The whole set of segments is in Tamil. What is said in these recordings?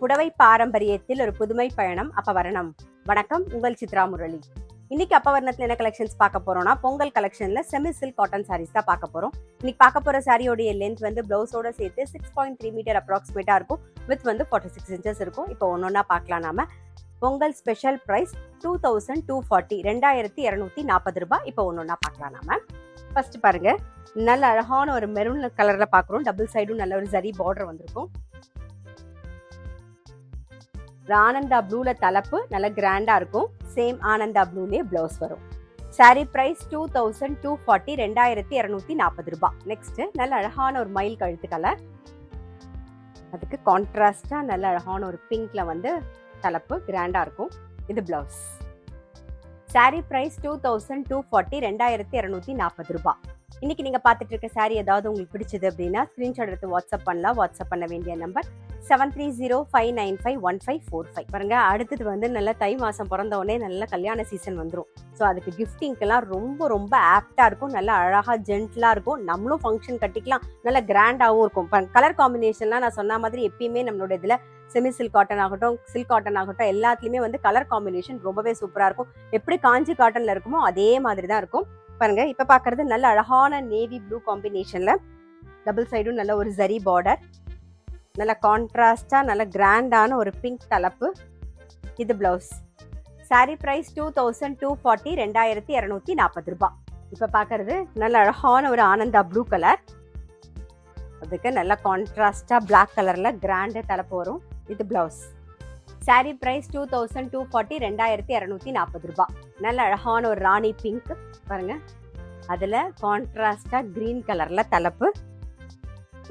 புடவை பாரம்பரியத்தில் ஒரு புதுமை பயணம் அப்பவரணம். வணக்கம், உங்கள் சித்ரா முரளி. இன்னைக்கு அப்பவரணத்துல என்ன கலெக்ஷன்ஸ் பார்க்க போறோம்னா, பொங்கல் கலெக்ஷன்ல செமி சில்க் காட்டன் சாரீஸ் தான் பார்க்க போறோம். இன்னைக்கு பார்க்க போற சாரியோடைய லென்த் வந்து பிளவுஸோட சேர்த்து 6.3 மீட்டர் அப்ராக்சிமேட்டா இருக்கும். வித் வந்து 46 இன்ச்சஸ் இருக்கும். இப்போ ஒன்னொன்னா பார்க்கலாம். நாம பொங்கல் ஸ்பெஷல் பிரைஸ் 2240 2240 ரூபாய். இப்போ ஒன்னொன்னா பார்க்கலாம். நாம ஃபர்ஸ்ட் பாருங்க, நல்ல அழகான ஒரு மெரூன் கலர்ல பாக்குறோம். டபுள் சைடும் நல்ல ஒரு ஜரி பார்டர் வந்திருக்கும். ஆனந்தா ப்ளூல தலைப்பு நல்ல கிராண்டா இருக்கும். சேம் ஆனந்தா ப்ளூலயே பிளவுஸ் வரும். சாரி பிரைஸ் 2240 2240 ரூபாய். நெக்ஸ்ட் நல்ல அழகான ஒரு மயில் கழுத்து கலர், அதுக்கு கான்ட்ராஸ்டா நல்ல அழகான ஒரு பிங்க்ல வந்து தலைப்பு கிராண்டா இருக்கும். இது பிளவுஸ். சாரி பிரைஸ் 2240 2240 ரூபாய். இன்னைக்கு நீங்க பார்த்துட்டு இருக்க சாரி ஏதாவது உங்களுக்கு பிடிச்சது அப்படின்னா ஸ்கிரீன்ஷாட் எடுத்து வாட்ஸ்அப் பண்ணலாம். வாட்ஸ்அப் பண்ண வேண்டிய நம்பர் 7305951545. பாருங்க, அடுத்தது வந்து நல்ல தை மாசம் பிறந்த உடனே நல்ல கல்யாண சீசன் வந்துடும். ஸோ அதுக்கு கிஃப்டிங்க்கெல்லாம் ரொம்ப ரொம்ப ஆப்டா இருக்கும். நல்லா அழகா ஜென்டலா இருக்கும். நம்மளும் ஃபங்க்ஷன் கட்டிக்கலாம். நல்ல கிராண்டாகவும் இருக்கும். கலர் காம்பினேஷன்லாம் நான் சொன்ன மாதிரி எப்பயுமே நம்மளோட இதுல செமி சில்க் காட்டன் ஆகட்டும், சில்க் காட்டன் ஆகட்டும், எல்லாத்துலயுமே வந்து கலர் காம்பினேஷன் ரொம்பவே சூப்பரா இருக்கும். எப்படி காஞ்சி காட்டன்ல இருக்குமோ அதே மாதிரி தான் இருக்கும். பாருங்க, இப்ப பாக்குறது நல்ல அழகான நேவி ப்ளூ காம்பினேஷன்ல டபுள் சைடும் நல்ல ஒரு ஜரி பார்டர், நல்ல கான்ட்ராஸ்டா நல்ல கிராண்டான ஒரு பிங்க் தலைப்பு. இது பிளவுஸ். சாரி பிரைஸ் 2240 2240 ரூபாய். இப்ப பாக்குறது நல்ல அழகான ஒரு ஆனந்தா ப்ளூ கலர், அதுக்கு நல்ல கான்ட்ராஸ்டா பிளாக் கலர்ல கிராண்ட் தலைப்பு வரும். இது பிளவுஸ். சாரி பிரைஸ் 2240 2240 ரூபாய். நல்ல அழகான ஒரு ராணி பிங்க் பாருங்க, அதுல கான்ட்ராஸ்டா கிரீன் கலர்ல தலைப்பு.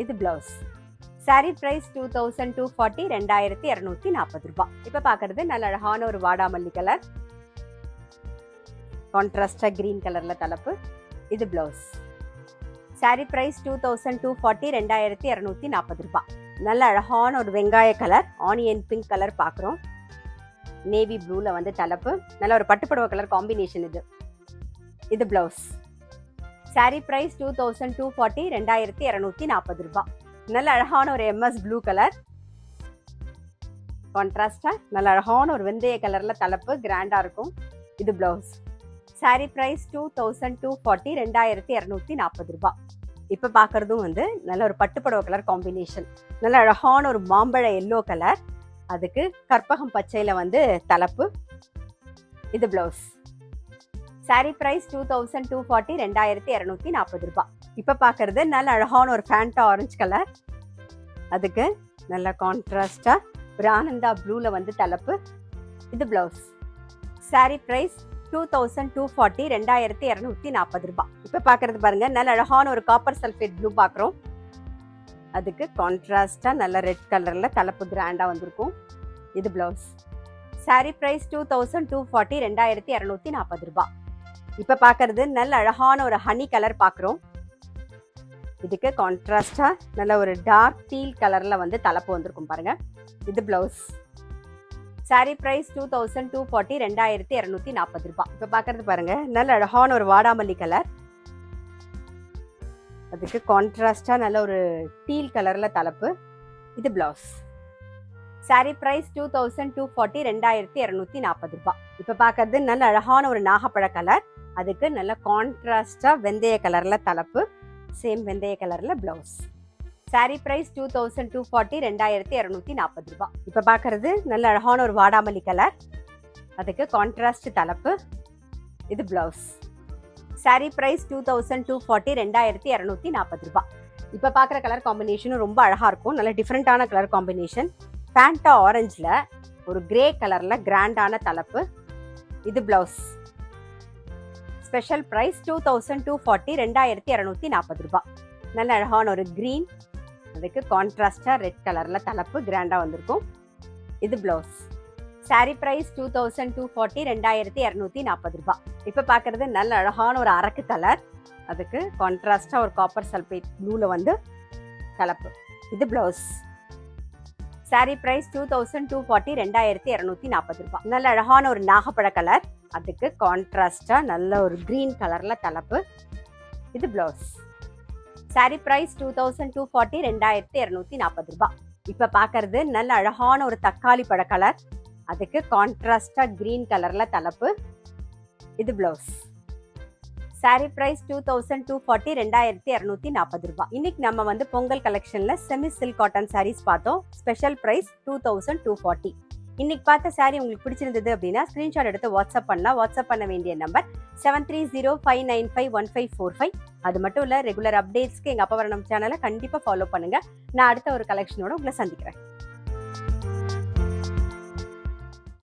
இது பிளவுஸ். சாரி பிரைஸ் 2240 2240 ரூபாய். இப்ப பாக்குறது நல்ல அழகான ஒரு வாடாமல்லி கலர், கான்ட்ராஸ்டா கிரீன் கலர்ல தலைப்பு. இது பிளவுஸ். சாரி பிரைஸ் 2240 2240 ரூபாய். நல்ல அழகான ஒரு வெங்காய கலர், ஆனியன் பிங்க் கலர் பாக்குறோம். நேவி ப்ளூல வந்து தலைப்பு, நல்ல ஒரு பட்டுப்படவை கலர் காம்பினேஷன் இது. இது பிளவுஸ். சாரி பிரைஸ் 2240 2240 ரூபாய். நல்ல அழகான ஒரு MS ப்ளூ கலர், கான்ட்ராஸ்டா நல்ல அழகான ஒரு வெந்தய கலர்ல தலைப்பு கிராண்டா இருக்கும். இது பிளவுஸ். சாரி பிரைஸ் 2240 2240 ரூபாய். இப்ப பாக்குறதும் வந்து நல்ல ஒரு பட்டுப்படவை கலர் காம்பினேஷன், நல்ல அழகான ஒரு மாம்பழ எல்லோ கலர், அதுக்கு கற்பகம் பச்சையில வந்து தலைப்பு. இது பிளவுஸ். சாரி பிரைஸ் 2240 2240 ரூபாய். இப்ப பாக்குறது நல்ல அழகான ஒரு ஃபேண்டா ஆரஞ்சு கலர், அதுக்கு நல்ல கான்ட்ராஸ்டா ஒரு ஆனந்தா ப்ளூல வந்து தலைப்பு. இது பிளவுஸ். சாரி பிரைஸ் 2240 2240 ரூபாய். இப்ப பாக்குறது பாருங்க, நல்ல அழகான ஒரு காப்பர் சல்ஃபேட் ப்ளூ பாக்குறோம், அதுக்கு கான்ட்ராஸ்டா நல்ல ரெட் கலர்ல தலைப்பு கிராண்டா வந்திருக்கும். இது பிளவுஸ். சாரி பிரைஸ் 2240 2240 ரூபாய். இப்ப பாக்குறது நல்ல அழகான ஒரு ஹனி கலர் பாக்குறோம், இதுக்கு கான்ட்ராஸ்டா நல்ல ஒரு டார்க் டீல் கலர்ல வந்து தலைப்பு வந்திருக்கும் பாருங்க. இது பிளவுஸ். சாரி பிரைஸ் 2240 2240 ரூபாய். இப்ப பாக்குறது பாருங்க, நல்ல அழகான ஒரு வாடாமல்லி கலர், அதுக்கு கான்ட்ராஸ்டா நல்ல ஒரு டீல் கலர்ல தலைப்பு. இது பிளவுஸ். சாரி பிரைஸ் 2240 2240 ரூபாய். இப்ப பாக்குறது நல்ல அழகான ஒரு நாகப்பழ கலர், அதுக்கு நல்ல கான்ட்ராஸ்டா வெந்தய கலர்ல தலைப்பு, சேம் வெந்தய கலர்ல பிளவுஸ். சாரி பிரைஸ் 2240 2240 ரூபாய். இப்ப பாக்குறது நல்ல அழகான ஒரு வாடாமல்லி கலர், அதுக்கு கான்ட்ராஸ்ட் தலைப்பு. இது பிளவுஸ். சாரி பிரைஸ் 2240 2240 ரூபாய். இப்ப பாக்குற கலர் காம்பினேஷனும் ரொம்ப அழகா இருக்கும். நல்ல டிஃப்ரெண்டான கலர் காம்பினேஷன், ஃபேண்டா ஆரஞ்சுல ஒரு கிரே கலர்ல கிராண்டான தலைப்பு. இது பிளவுஸ். ஸ்பெஷல் பிரைஸ் 2240 2240 ரூபாய். நல்ல அழகான ஒரு கிரீன், அதுக்கு கான்ட்ராஸ்டா ரெட் கலர்ல தலைப்பு கிராண்டா வந்திருக்கும். இது பிளவுஸ். சாரி பிரைஸ் 2240 2240 ரூபாய். இப்ப பாக்குறது நல்ல அழகான ஒரு அரக்கு கலர், அதுக்கு கான்ட்ராஸ்டா ஒரு காப்பர் சல்பேட் ப்ளூல வந்து தலைப்பு. இது பிளவுஸ். சாரி பிரைஸ் 2240 2240 ரூபாய். நல்ல அழகான ஒரு நாகப்பழ கலர், அதுக்கு கான்ட்ராஸ்டா நல்ல ஒரு கிரீன் கலர்ல தலைப்பு. இது பிளவுஸ். சாரி பிரைஸ் 2240 2240 ரூபாய். இப்ப பாக்குறது நல்ல அழகான ஒரு தக்காளி பழ கலர், அதுக்கு கான்ட்ராஸ்டா கிரீன் கலர்ல தலைப்பு. இது பிளவுஸ். சாரி பிரைஸ் 2240 2240 ரூபாய். இன்னைக்கு நம்ம வந்து பொங்கல் கலெக்ஷன்ல செமி சில்க் காட்டன் சாரீஸ் பார்த்தோம். Special price 2240. இன்னைக்கு பார்த்த சாரி உங்களுக்கு பிடிச்சிருந்தது அப்படின்னா ஸ்கிரீன்ஷாட் எடுத்து வாட்ஸ்அப் பண்ணலாம். வாட்ஸ்அப் பண்ண வேண்டிய நம்பர் 7305951545. அது மட்டும் இல்ல, ரெகுலர் அப்டேட்ஸ்க்கு எங்க அப்பா வரணம் சேனலை கண்டிப்பா ஃபாலோ பண்ணுங்க. நான் அடுத்த ஒரு கலெக்ஷனோட உங்களை சந்திக்கிறேன்.